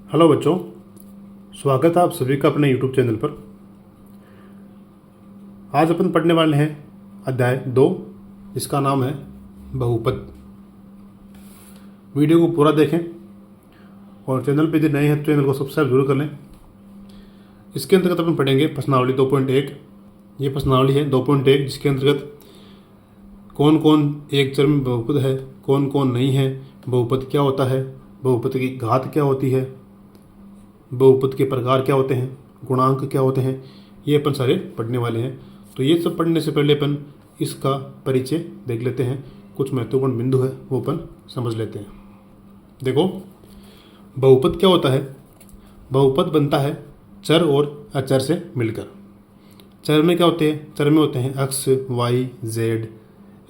Hello बच्चों, स्वागत है आप सभी का अपने यूट्यूब चैनल पर। आज अपन पढ़ने वाले हैं अध्याय 2, जिसका नाम है बहुपद। वीडियो को पूरा देखें और चैनल पे यदि नए हैं तो चैनल को सब्सक्राइब जरूर कर लें। इसके अंतर्गत अपन पढ़ेंगे प्रश्नावली 2.1। ये प्रश्नावली है 2.1, जिसके अंतर्गत कौन कौन एक चर में बहुपद है, कौन कौन नहीं है, बहुपद क्या होता है, बहुपद की घात क्या होती है, बहुपद के प्रकार क्या होते हैं, गुणांक क्या होते हैं, ये अपन सारे पढ़ने वाले हैं। तो ये सब पढ़ने से पहले अपन इसका परिचय देख लेते हैं। कुछ महत्वपूर्ण बिंदु है वो अपन समझ लेते हैं। देखो, बहुपद क्या होता है। बहुपद बनता है चर और अचर से मिलकर। चर में क्या होते हैं? चर में होते हैं एक्स, वाई, जेड,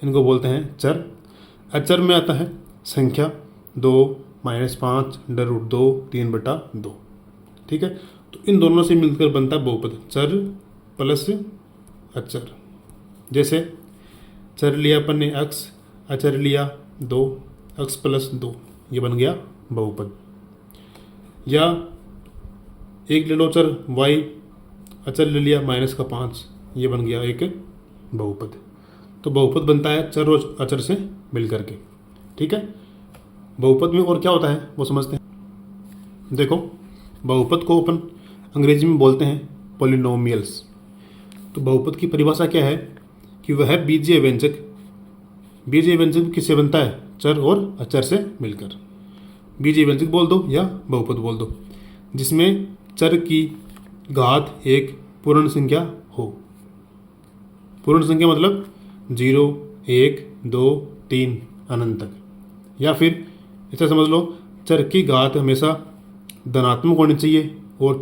इनको बोलते हैं चर। अचर में आता है संख्या 2, -5, √2, 3/2। ठीक है, तो इन दोनों से मिलकर बनता है बहुपद, चर प्लस अचर। जैसे चर लिया अपन ने x, अचर लिया 2, x + 2, ये बन गया बहुपद। या एक ले लो चर y, अचर ले लिया -5, ये बन गया एक बहुपद। तो बहुपद बनता है चर और अचर से मिलकर के। ठीक है, बहुपद में और क्या होता है वो समझते हैं। देखो, बहुपद को अपन अंग्रेजी में बोलते हैं पॉलिनोमियल्स। तो बहुपद की परिभाषा क्या है कि वह बीजीय व्यंजक, बीजीय व्यंजक किससे बनता है? चर और अचर से मिलकर। बीजीय व्यंजक बोल दो या बहुपद बोल दो, जिसमें चर की घात एक पूर्ण संख्या हो। पूर्ण संख्या मतलब 0, 1, 2, 3 अनंत तक। या फिर इसे समझ लो, चर की घात हमेशा धनात्मक होनी चाहिए और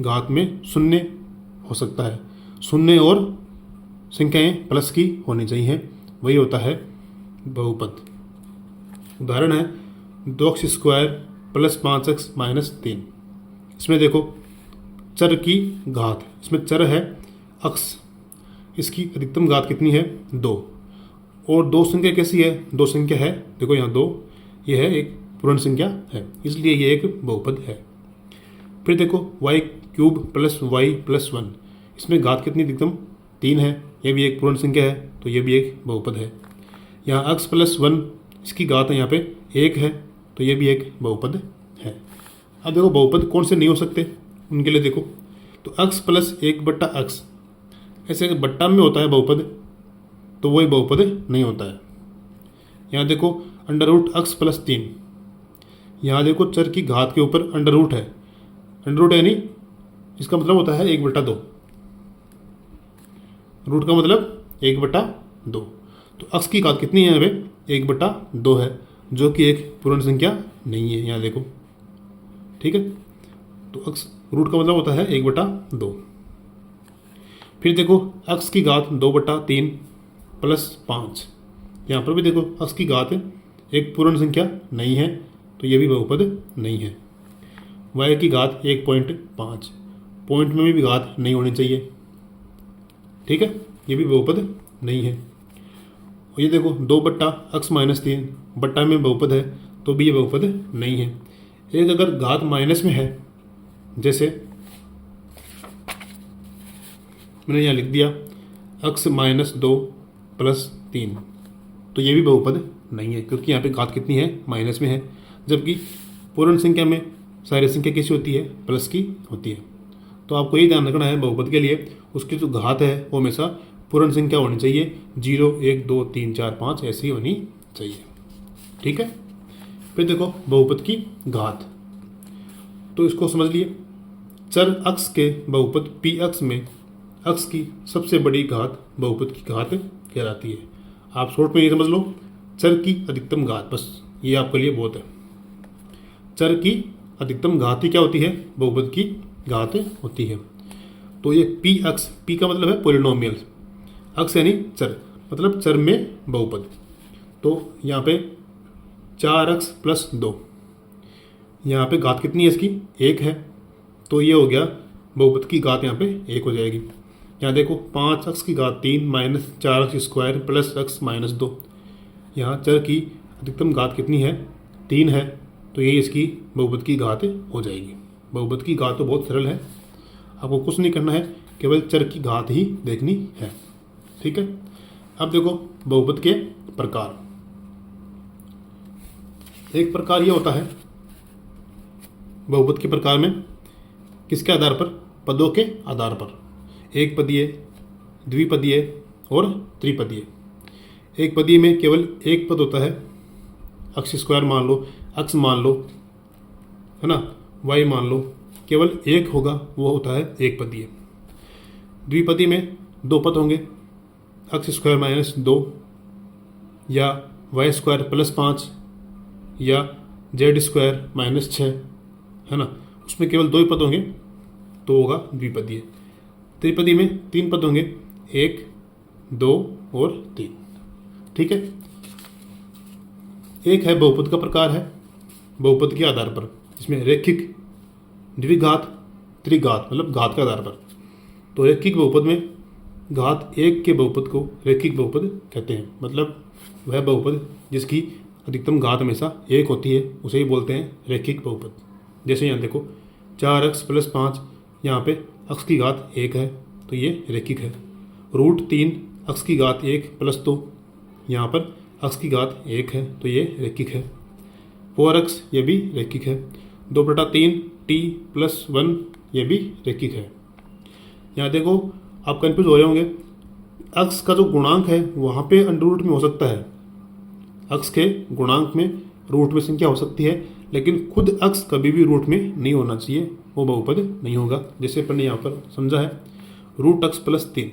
घात में शून्य हो सकता है। शून्य और संख्याएं प्लस की होनी चाहिए, वही होता है बहुपद। उदाहरण है 2x² + 5x - 3। इसमें देखो, चर की घात, इसमें चर है x, इसकी अधिकतम घात कितनी है? 2। और दो संख्या कैसी है? दो संख्या है, देखो यहाँ 2, यह है एक पूर्ण संख्या है, इसलिए ये एक बहुपद है। फिर देखो y³ + y + 1, इसमें घात कितनी अधिकतम? 3 है, ये भी एक पूर्ण संख्या है, तो ये भी एक बहुपद है। यहाँ x + 1, इसकी घात यहाँ पे 1 है, तो ये भी एक बहुपद है। अब देखो, बहुपद कौन से नहीं हो सकते उनके लिए देखो, तो x + 1/x, ऐसे बट्टा में होता है बहुपद, तो वही बहुपद नहीं होता है। यहाँ देखो √x + 3, यहाँ देखो चर की घात के ऊपर अंडर है, अंडर है नहीं, इसका मतलब होता है 1/2। रूट का मतलब 1/2। तो x की घात कितनी है? यहाँ पे 1/2 है, जो कि एक पूर्ण संख्या नहीं है। यहाँ देखो, ठीक है, तो x रूट का मतलब होता है 1/2। फिर देखो x की घात 2/3 + 5, यहाँ पर भी देखो x की घात एक पूर्ण संख्या नहीं है, तो ये भी बहुपद नहीं है। y की घात 1.5, पॉइंट में भी घात नहीं होनी चाहिए। ठीक है, ये भी बहुपद नहीं है। और ये देखो 2/x - 3, बट्टा में बहुपद है, तो भी ये बहुपद नहीं है। एक अगर घात माइनस में है, जैसे मैंने यहाँ लिख दिया x - 2 + 3, तो ये भी बहुपद नहीं है, क्योंकि यहाँ पे घात कितनी है? माइनस में है। जबकि पूर्ण संख्या में सारी संख्या कैसी होती है? प्लस की होती है। तो आपको ये ध्यान रखना है, बहुपद के लिए उसकी जो घात है वो हमेशा पूर्ण संख्या होनी चाहिए। 0, 1, 2, 3, 4, 5 ऐसी होनी चाहिए। ठीक है, फिर देखो बहुपद की घात, तो इसको समझ लिए। चर x के बहुपद px में x की सबसे बड़ी घात बहुपद की घात कहलाती है। आप शॉर्ट में ये समझ लो, चर की अधिकतम घात, बस ये आपके लिए बहुत है। चर की अधिकतम घात ही क्या होती है? बहुपद की घात होती है। तो ये px, p का मतलब है पॉलिनोमियल, x यानी चर, मतलब चर में बहुपद। तो यहाँ पे 4x + 2, यहाँ पे घात कितनी है इसकी? 1 है, तो ये हो गया बहुपद की घात, यहाँ पे 1 हो जाएगी। यहाँ देखो 5x की घात 3 - 4x² + x - 2, यहाँ चर की अधिकतम घात कितनी है? 3 है, तो ये इसकी बहुपद की घात हो जाएगी। बहुपद की घात तो बहुत सरल है, आपको कुछ नहीं करना है, केवल चर की घात ही देखनी है। ठीक है। अब देखो बहुपद के प्रकार। एक प्रकार यह होता है बहुपद के प्रकार में किसके आधार पर, पदों के आधार पर, एक पदीय, द्विपदीय और त्रिपदीय। एक पदीय में केवल एक पद होता है, अक्स स्क्वायर मान लो, अक्स मान लो, है ना, वाई मान लो, केवल एक होगा, वो होता है एक पदीय। द्विपदी में दो पद होंगे, अक्स स्क्वायर माइनस 2 या वाई स्क्वायर प्लस 5 या जेड स्क्वायर माइनस 6, है ना, उसमें केवल दो ही पद होंगे तो होगा द्विपदीय। त्रिपदी में तीन पद होंगे, 1, 2 और 3। ठीक है। एक है बहुपद का प्रकार है बहुपद के आधार पर, जिसमें रैखिक, द्विघात, त्रिघात मतलब घात के आधार पर। तो रैखिक बहुपद में घात एक के बहुपद को रैखिक बहुपद कहते हैं, मतलब वह बहुपद जिसकी अधिकतम घात हमेशा एक होती है उसे ही बोलते हैं रैखिक बहुपद। जैसे यहाँ देखो 4x प्लस 5, यहाँ पे अक्स की घात 1 है तो ये रैखिक है। √3 अक्स की घात 1 प्लस 2, यहाँ पर अक्स की घात 1 है तो ये रैखिक है। 4x ये भी रैखिक है। 2/3 t प्लस 1 ये भी रैखिक है। यहाँ देखो आप कंफ्यूज हो रहे होंगे, अक्स का जो गुणांक है वहाँ पे अंडर में हो सकता है, अक्स के गुणांक में रूट में संख्या हो सकती है, लेकिन खुद अक्स कभी भी रूट में नहीं होना चाहिए, वो बहुपद नहीं होगा। जैसे अपन ने यहाँ पर समझा है √x प्लस 3,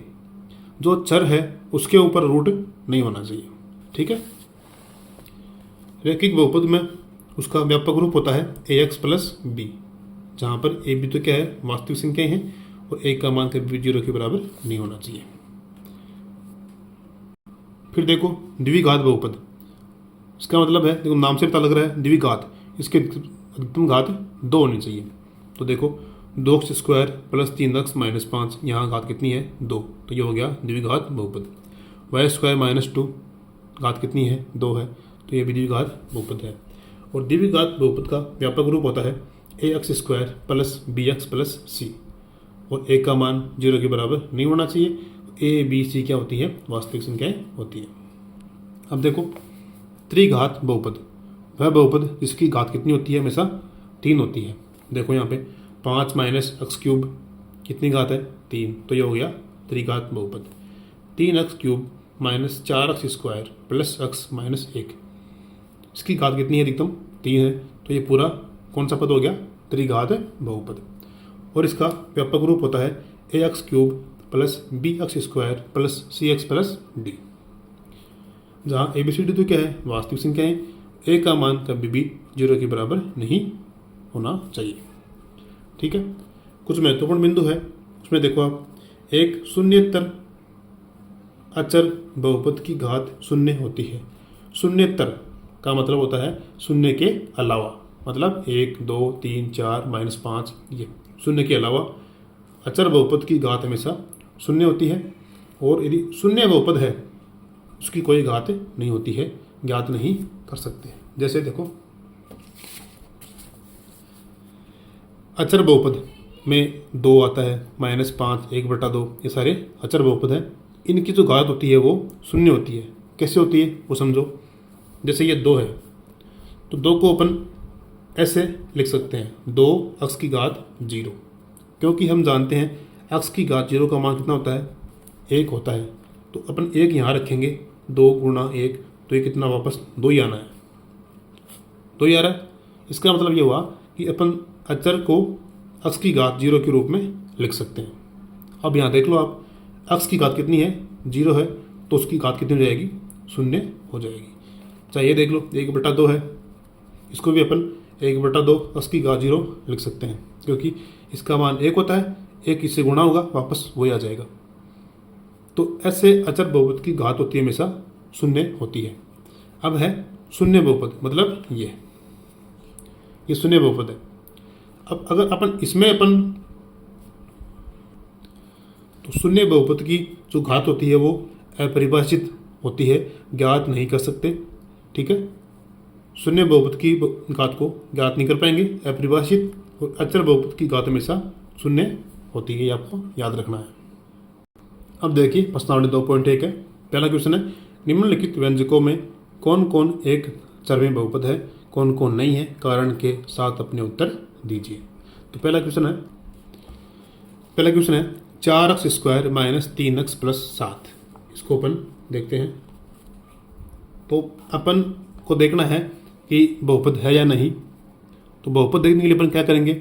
जो चर है उसके ऊपर रूट नहीं होना चाहिए। ठीक है। रैखिक बहुपद में उसका व्यापक रूप होता है ax प्लस b, जहाँ पर a b तो क्या है, वास्तविक संख्याएं हैं और a का मान कभी भी 0 के बराबर नहीं होना चाहिए। फिर देखो द्विघात बहुपद, इसका मतलब है, देखो नाम से पता लग रहा है द्विघात, इसके अधिकतम घात 2 होनी चाहिए। तो देखो 2x square plus 3x minus 5, यहाँ घात कितनी है 2, तो ये हो गया द्विघात बहुपद। वाई स्क्वायर माइनस 2, घात कितनी है 2 है, तो ये भी द्विघात बहुपद है। और द्विघात बहुपद का व्यापक रूप होता है ax square plus bx plus c, और a का मान 0 के बराबर नहीं होना चाहिए। a b c क्या होती है, वास्तविक संख्याएं होती है। अब देखो त्रिघात बहुपद, वह बहुपद जिसकी घात कितनी होती है, हमेशा 3 होती है। देखो यहाँ पे 5 माइनस एक्स क्यूब कितनी घात है 3, तो ये हो गया त्रिघात बहुपद। 3x cube minus 4x square plus x minus 1, इसकी घात कितनी है, अधिकतम 3 है, तो ये पूरा कौन सा पद हो गया, त्रिघात बहुपद। और इसका व्यापक रूप होता है ax cube plus bx square plus cx plus d, जहाँ ABCD तो क्या है, वास्तविक संख्याएं, a का मान कभी भी 0 के बराबर नहीं होना चाहिए। ठीक है। कुछ महत्वपूर्ण बिंदु है उसमें देखो आप, एक शून्येतर अचर बहुपद की घात 0 होती है। शून्येतर का मतलब होता है शून्य के अलावा, मतलब 1, 2, 3, 4 माइनस 5, ये शून्य के अलावा अचर बहुपद की घात हमेशा 0 होती है। और यदि शून्य बहुपद है उसकी कोई घात नहीं होती है, ज्ञात नहीं कर सकते। जैसे देखो अचर बहुपद में 2 आता है, -5, 1/2, ये सारे अचर बहुपद हैं। इनकी जो घात होती है वो 0 होती है। कैसे होती है वो समझो। जैसे ये 2 है तो 2 को अपन ऐसे लिख सकते हैं, 2 अक्स की घात 0, क्योंकि हम जानते हैं अक्स की घात 0 का मान कितना होता है, 1 होता है। तो अपन 1 यहाँ रखेंगे, 2 गुणा 1, तो ये कितना वापस 2 ही आना है, 2 ही आ रहा है। इसका मतलब ये हुआ कि अपन अचर को अक्स की घात 0 के रूप में लिख सकते हैं। अब यहाँ देख लो आप, अक्स की घात कितनी है, 0 है, तो उसकी घात कितनी हो जाएगी, 0 हो जाएगी। चाहे ये देख लो 1/2 है, इसको भी अपन 1/2 अक्स की घात 0 लिख सकते हैं, क्योंकि इसका मान 1 होता है, 1 इससे गुणा होगा वापस वही आ जाएगा। तो ऐसे अचर बहुपद की घात होती है हमेशा 0 होती है। अब है शून्य बहुपद, मतलब ये शून्य बहुपद है। अब अगर अपन इसमें तो शून्य बहुपद की जो घात होती है वो अपरिभाषित होती है, ज्ञात नहीं कर सकते। ठीक है। शून्य बहुपद की घात को ज्ञात नहीं कर पाएंगे, अपरिभाषित और अचर बहुपद की घात हमेशा शून्य होती है, ये आपको याद रखना है। अब देखिए प्रश्नावली 2.1 है। पहला क्वेश्चन है, निम्नलिखित व्यंजकों में कौन कौन एक चरमी बहुपद है, कौन कौन नहीं है, कारण के साथ अपने उत्तर दीजिए। तो पहला क्वेश्चन है 4x² - 3x + 7। इसको अपन देखते हैं। तो अपन को देखना है कि बहुपद है या नहीं। तो बहुपद देखने के लिए अपन क्या करेंगे,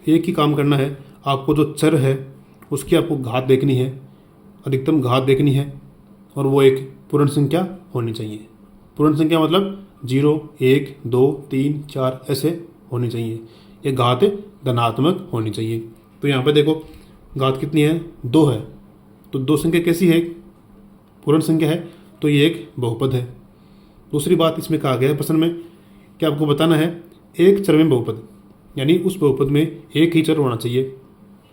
एक ही काम करना है, आपको जो चर है उसकी आपको घात देखनी है, अधिकतम घात देखनी है, और वो एक पूर्ण संख्या होनी चाहिए। पूर्ण संख्या मतलब 0, 1, 2, 3, 4 ऐसे होनी चाहिए। ये घात धनात्मक होनी चाहिए। तो यहाँ पे देखो घात कितनी है, 2 है। तो 2 संख्या कैसी है, पूर्ण संख्या है, तो ये एक बहुपद है। दूसरी बात इसमें कहा गया है प्रश्न में कि आपको बताना है एक चरमी बहुपद, यानी उस बहुपद में एक ही चर होना चाहिए।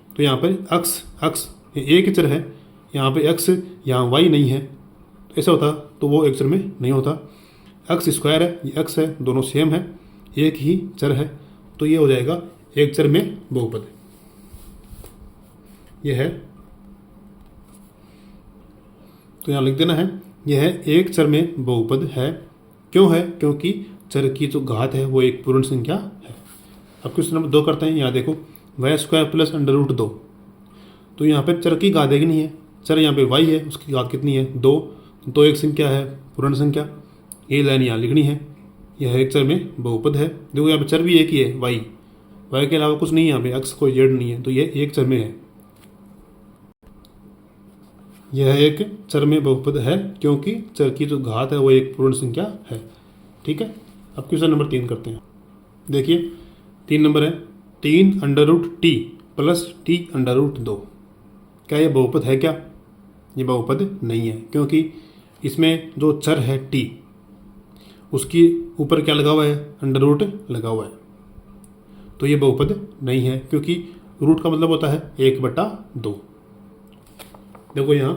तो यहाँ पर अक्स एक ही चर है, यहाँ पे x यहाँ y नहीं है, तो ऐसा होता तो वो एक चर में नहीं होता। x² है, ये x है, दोनों सेम है, एक ही चर है, तो ये हो जाएगा एक चर में बहुपद। ये है, तो यहाँ लिख देना है यह एक चर में बहुपद है। क्यों है, क्योंकि चर की जो घात है वो एक पूर्ण संख्या है। अब क्वेश्चन नंबर 2 करते हैं। यहाँ देखो y² + √2। तो यहाँ पे चर की घात देखनी है। चर यहाँ पे y है, उसकी घात कितनी है, 2। तो एक संख्या है, पूर्ण संख्या। ये लाइन यहाँ लिखनी है, यह एक चर में बहुपद है। देखो यहाँ पे चर भी एक ही है, y के अलावा कुछ नहीं है, यहाँ पे x कोई z नहीं है, तो ये एक चर में है। यह एक चर में बहुपद है क्योंकि चर की जो घात है वो एक पूर्ण संख्या है। ठीक है। अब क्वेश्चन नंबर 3 करते हैं। देखिए 3 नंबर है 3√t + t√2। क्या ये बहुपद है क्या? ये बहुपद नहीं है, क्योंकि इसमें जो चर है t उसकी ऊपर क्या लगा हुआ है, अंडर रूट लगा हुआ है। तो ये बहुपद नहीं है, क्योंकि रूट का मतलब होता है 1/2। देखो यहाँ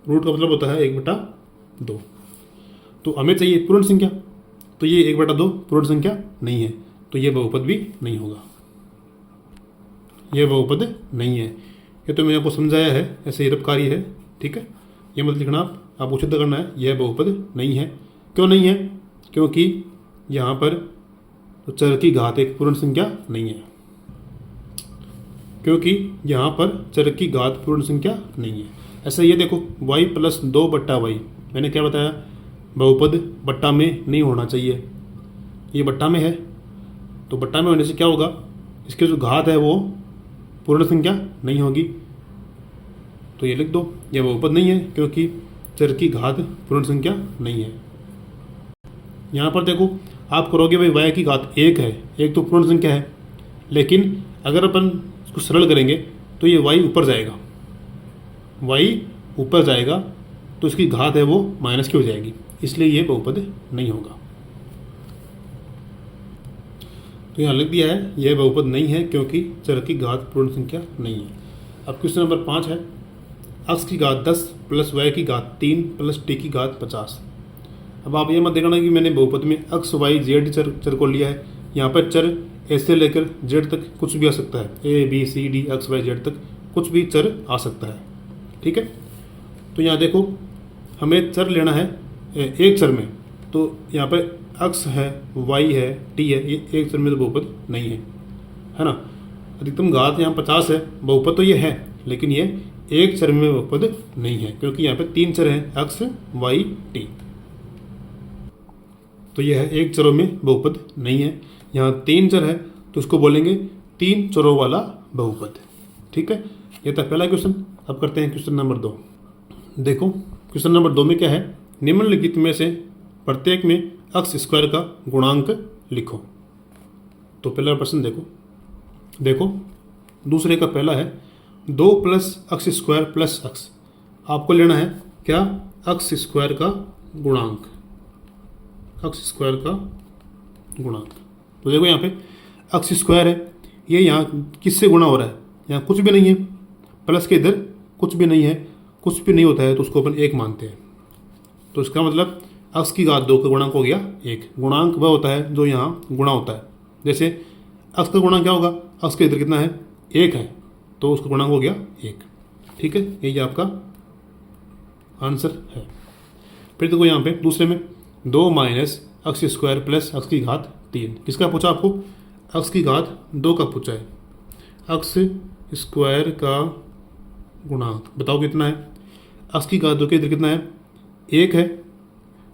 रूट का मतलब होता है 1/2। तो हमें चाहिए पूर्ण संख्या, तो ये 1/2 पूर्ण संख्या नहीं है, तो ये बहुपद भी नहीं होगा। ये बहुपद नहीं है। ये तो मैंने आपको समझाया है, ऐसे हिरपकारी है। ठीक है, ये मत लिखना, आपको सिद्ध करना है यह बहुपद नहीं है। क्यों नहीं है? क्योंकि यहाँ पर तो चर की घात एक पूर्ण संख्या नहीं है। क्योंकि यहाँ पर चर की घात पूर्ण संख्या नहीं है। ऐसा ये देखो y + 2/y, मैंने क्या बताया, बहुपद बट्टा में नहीं होना चाहिए। ये बट्टा में है, तो बट्टा में होने से क्या होगा, इसके जो घात है वो पूर्ण संख्या नहीं होगी। तो ये लिख दो, यह बहुपद नहीं है क्योंकि चर की घात पूर्ण संख्या नहीं है। यहाँ पर देखो आप करोगे भाई y की घात 1 है, एक तो पूर्ण संख्या है, लेकिन अगर अपन इसको सरल करेंगे तो ये y ऊपर जाएगा, y ऊपर जाएगा तो इसकी घात है वो माइनस की हो जाएगी, इसलिए ये बहुपद नहीं होगा। तो यहाँ लिख दिया है यह बहुपद नहीं है क्योंकि चर की घात पूर्ण संख्या नहीं है। अब क्वेश्चन नंबर 5 है, x की घात 10 + y की घात 3 + t की घात 50। अब आप ये मत देखना कि मैंने बहुपद में x, y, z चर को लिया है। यहाँ पर चर a से लेकर z तक कुछ भी आ सकता है, a, b, c, d, x, y, z तक कुछ भी चर आ सकता है। ठीक है, तो यहाँ देखो हमें चर लेना है एक चर में, तो यहाँ पर x है, y है, t है, ये एक चर में तो बहुपद नहीं है ना। अधिकतम घात यहाँ 50 है, बहुपद तो ये है, लेकिन ये एक चर में बहुपद नहीं है क्योंकि यहाँ पे 3 चर हैं, x, y, t। तो यह है एक चरों में बहुपद नहीं है। यहाँ 3 चर है तो उसको बोलेंगे 3 चरों वाला बहुपद। ठीक है, ये था पहला क्वेश्चन। अब करते हैं क्वेश्चन नंबर 2। देखो क्वेश्चन नंबर 2 में क्या है, निम्नलिखित में से प्रत्येक में x² का गुणांक लिखो। तो पहला प्रश्न देखो दूसरे का पहला है 2 + x² + x। आपको लेना है क्या, x² का गुणांक, x² का गुणांक। तो देखो यहाँ पे x² है, ये यहाँ किससे गुणा हो रहा है, यहाँ कुछ भी नहीं है, प्लस के इधर कुछ भी नहीं है, कुछ भी नहीं होता है तो उसको अपन 1 मानते हैं। तो इसका मतलब x की घात 2 का गुणांक हो गया 1। गुणांक वह होता है जो यहाँ गुणा होता है। जैसे अक्स का गुणांक क्या होगा, अक्स के इधर कितना है, 1 है, तो उसका गुणांक हो गया 1। ठीक है, यही आपका आंसर है। फिर देखो यहाँ पे दूसरे में 2 माइनस अक्स स्क्वायर प्लस अक्स की घात 3, किसका पूछा आपको, अक्स की घात 2 का पूछा है। अक्स स्क्वायर का गुणांक बताओ कितना है, अक्स की घात 2 के इधर कितना है, 1 है,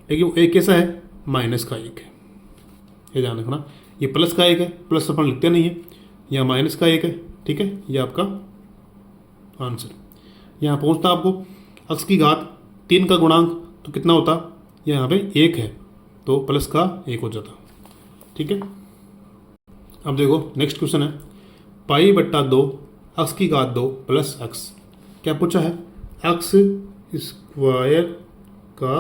लेकिन वो 1 कैसा है, माइनस का 1 है, ये ध्यान रखना। ये प्लस का 1 है, प्लस अपन लिखते नहीं है, या माइनस का 1 है। ठीक है, ये आपका आंसर। यहाँ पहुँचता आपको अक्स की घात 3 का गुणांक तो कितना होता, यहाँ पे 1 है, तो प्लस का 1 हो जाता। ठीक है, अब देखो नेक्स्ट क्वेश्चन है, पाई बट्टा 2 अक्स की घात 2 प्लस अक्स, क्या पूछा है, अक्स स्क्वायर का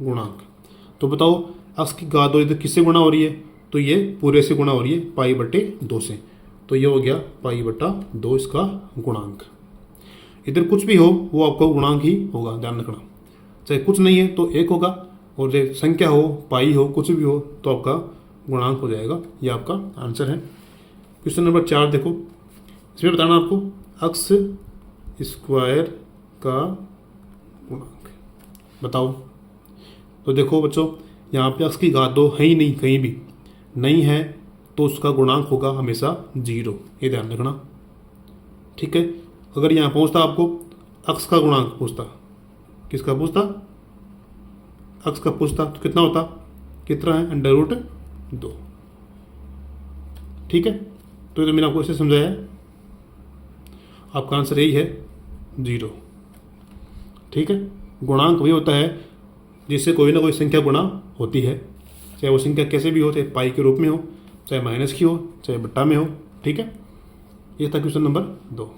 गुणांक। तो बताओ अक्स की घात 2 इधर किससे गुणा हो रही है, तो ये पूरे से गुणा हो रही है पाई बटे 2 से, तो ये हो गया पाई बट्टा 2 इसका गुणांक। इधर कुछ भी हो वो आपका गुणांक ही होगा, ध्यान रखना, चाहे कुछ नहीं है तो 1 होगा, और चाहे संख्या हो, पाई हो, कुछ भी हो तो आपका गुणांक हो जाएगा। ये आपका आंसर है। क्वेश्चन नंबर 4 देखो, इसमें बताना आपको अक्स स्क्वायर का गुणांक बताओ। तो देखो बच्चों, यहाँ पे अक्स की घात 2 है ही नहीं, कहीं भी नहीं है, तो उसका गुणांक होगा हमेशा 0, ये ध्यान रखना। ठीक है, अगर यहाँ पहुँचता आपको अक्स का गुणांक पूछता, किसका पूछता, अक्स का पूछता, तो कितना होता, कितना है, √2। ठीक है, तो ये तो मैंने आपको ऐसे समझाया है, आपका आंसर यही है 0। ठीक है, गुणांक वही होता है जिससे कोई ना कोई संख्या गुणा होती है, चाहे वो संख्या कैसे भी हो, चाहे पाई के रूप में हो, चाहे माइनस की हो, चाहे बट्टा में हो। ठीक है, ये था क्वेश्चन नंबर 2।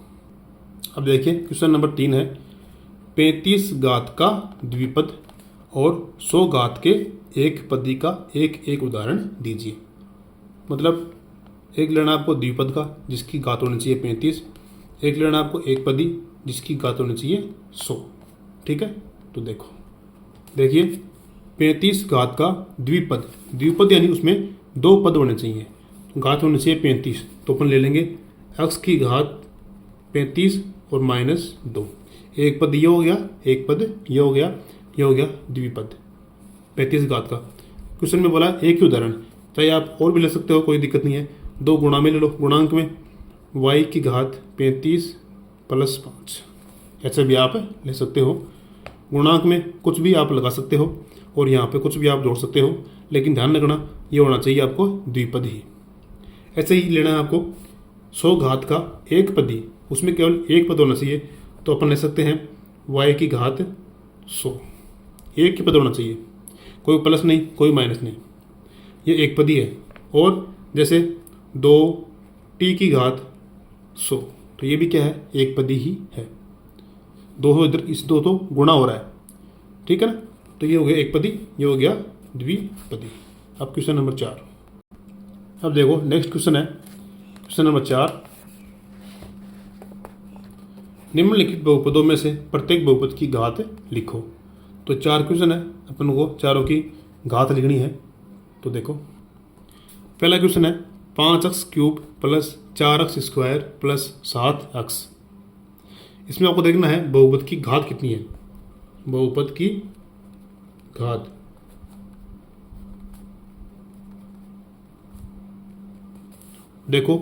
अब देखिए क्वेश्चन नंबर 3 है, 35 घात का द्विपद और 100 घात के एक पदी का एक एक उदाहरण दीजिए। मतलब एक लेना आपको द्विपद का जिसकी घात होनी चाहिए 35, एक लेना आपको एक पदी जिसकी घात होनी चाहिए 100। ठीक है, तो देखिए 35 घात का द्विपद, द्विपद यानी उसमें 2 पद होने चाहिए, घात होनी चाहिए 35, तो अपन ले लेंगे अक्स की घात 35 और -2, एक पद ये हो गया, एक पद ये हो गया, ये हो गया द्विपद 35 घात का। क्वेश्चन में बोला एक ही उदाहरण, चाहे आप और भी ले सकते हो, कोई दिक्कत नहीं है, 2 गुणा में ले लो, गुणांक में y की घात 35 + 5, ऐसे भी आप ले सकते हो। गुणांक में कुछ भी आप लगा सकते हो और यहाँ पे कुछ भी आप जोड़ सकते हो, लेकिन ध्यान रखना ये होना चाहिए आपको द्विपद ही। ऐसे ही लेना है आपको 100 घात का एक पदी, उसमें केवल एक पद होना चाहिए, तो अपन ले सकते हैं y की घात 100, एक ही पद होना चाहिए, कोई प्लस नहीं, कोई माइनस नहीं, ये एक पदी है। और जैसे 2t की घात 100, तो ये भी क्या है, एक पदी ही है, 2 इधर, इस 2 तो गुणा हो रहा है। ठीक है ना, तो ये हो गया एक पदी, ये हो गया द्विपदी। अब क्वेश्चन नंबर 4। अब देखो नेक्स्ट क्वेश्चन है, क्वेश्चन नंबर 4, निम्नलिखित बहुपदों में से प्रत्येक बहुपद की घात लिखो। तो 4 क्वेश्चन है, अपन को चारों की घात लिखनी है। तो देखो पहला क्वेश्चन है 5x³ + 4x² + 7x। इसमें आपको देखना है बहुपद की घात कितनी है, बहुपद की घात। देखो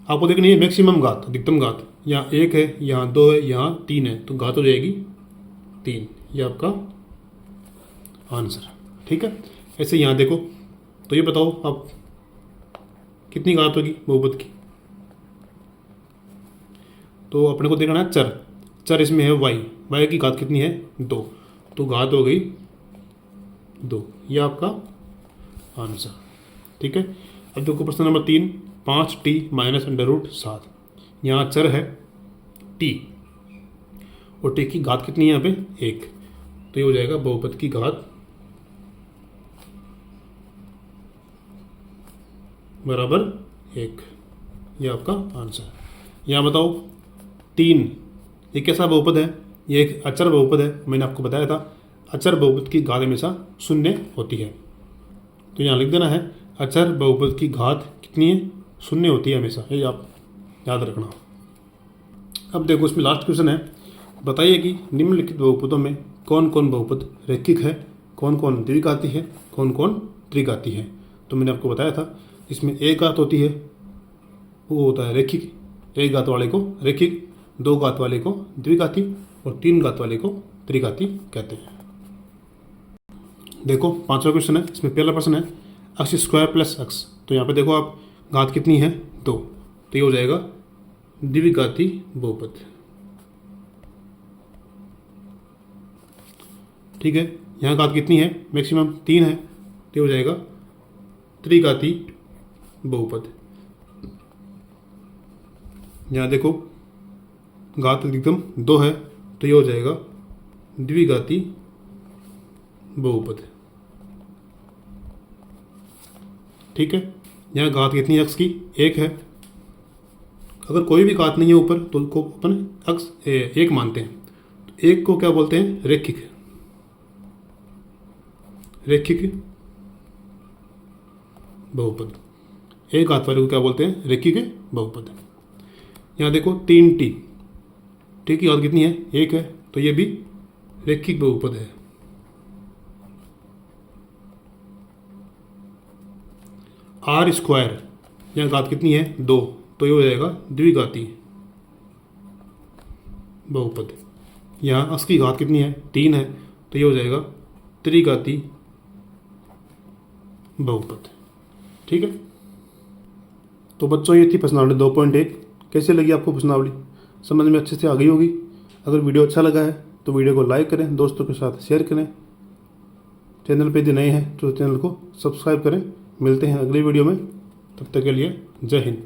आपको देखनी है मैक्सिमम घात, अधिकतम घात, यहाँ 1 है, यहाँ 2 है, यहाँ 3 है, तो घात हो जाएगी 3, ये आपका आंसर। ठीक है, ऐसे यहाँ देखो, तो ये बताओ आप कितनी घात होगी बहुपद की। तो अपने को देखना है चर, चर इसमें है y की घात कितनी है 2, तो घात हो गई 2, ये आपका आंसर। ठीक है, अब देखो प्रश्न नंबर 3, 5t - √7। यहाँ चर है t और t की घात कितनी है यहाँ पे 1, तो ये हो जाएगा बहुपद की घात बराबर 1, ये आपका आंसर। यहाँ बताओ 3, ये कैसा बहुपद है, ये एक अचर बहुपद है, मैंने आपको बताया था अचर बहुपद की घात हमेशा 0 होती है। तो यहाँ लिख देना है अचर बहुपद की घात कितनी है? शून्य होती है हमेशा, ये आप याद रखना। अब देखो इसमें लास्ट क्वेश्चन है, बताइए कि निम्नलिखित बहुपदों में कौन कौन बहुपद रैखिक है, कौन कौन द्विघाती है, कौन कौन त्रिघाती है। तो मैंने आपको बताया था इसमें एक घात होती है वो होता है रैखिक, एक घात वाले को रैखिक, दो घात वाले को द्विघाती और तीन घात वाले को त्रिघाती कहते हैं। देखो पांचवा क्वेश्चन है, इसमें पहला प्रश्न है एक्स स्क्वायर प्लस एक्स। तो यहाँ पे देखो आप घात कितनी है? 2, तो ये हो जाएगा द्विघाती बहुपद। ठीक है, यहाँ घात कितनी है? मैक्सिमम 3 है, तो ये हो जाएगा त्रिघाती बहुपद। यहाँ देखो घात अधिकतम 2 है, तो ये हो जाएगा द्विघाती बहुपद। ठीक है, यहाँ घात कितनी है एक्स की? 1 है। अगर कोई भी घात नहीं है ऊपर तो उसको अपन एक्स 1 मानते हैं। तो 1 को क्या बोलते हैं? रैखिक। रैखिक बहुपद। एक घात वाले को क्या बोलते हैं? रैखिक बहुपद। यहाँ देखो 3t, ठीक है, घात कितनी है? 1 है, तो ये भी रैखिक बहुपद है। आर स्क्वायर, यहाँ घात कितनी है? 2, तो ये हो जाएगा द्विघाती बहुपद। यहाँ x की घात कितनी है? 3 है, तो ये हो जाएगा त्रिघाती बहुपद। ठीक है, तो बच्चों ये थी प्रश्नावली 2.1। कैसे लगी आपको प्रश्नावली? समझ में अच्छे से आ गई होगी। अगर वीडियो अच्छा लगा है तो वीडियो को लाइक करें, दोस्तों के साथ शेयर करें। चैनल पे यदि नए हैं तो चैनल को सब्सक्राइब करें। मिलते हैं अगली वीडियो में, तब तक के लिए जय हिंद।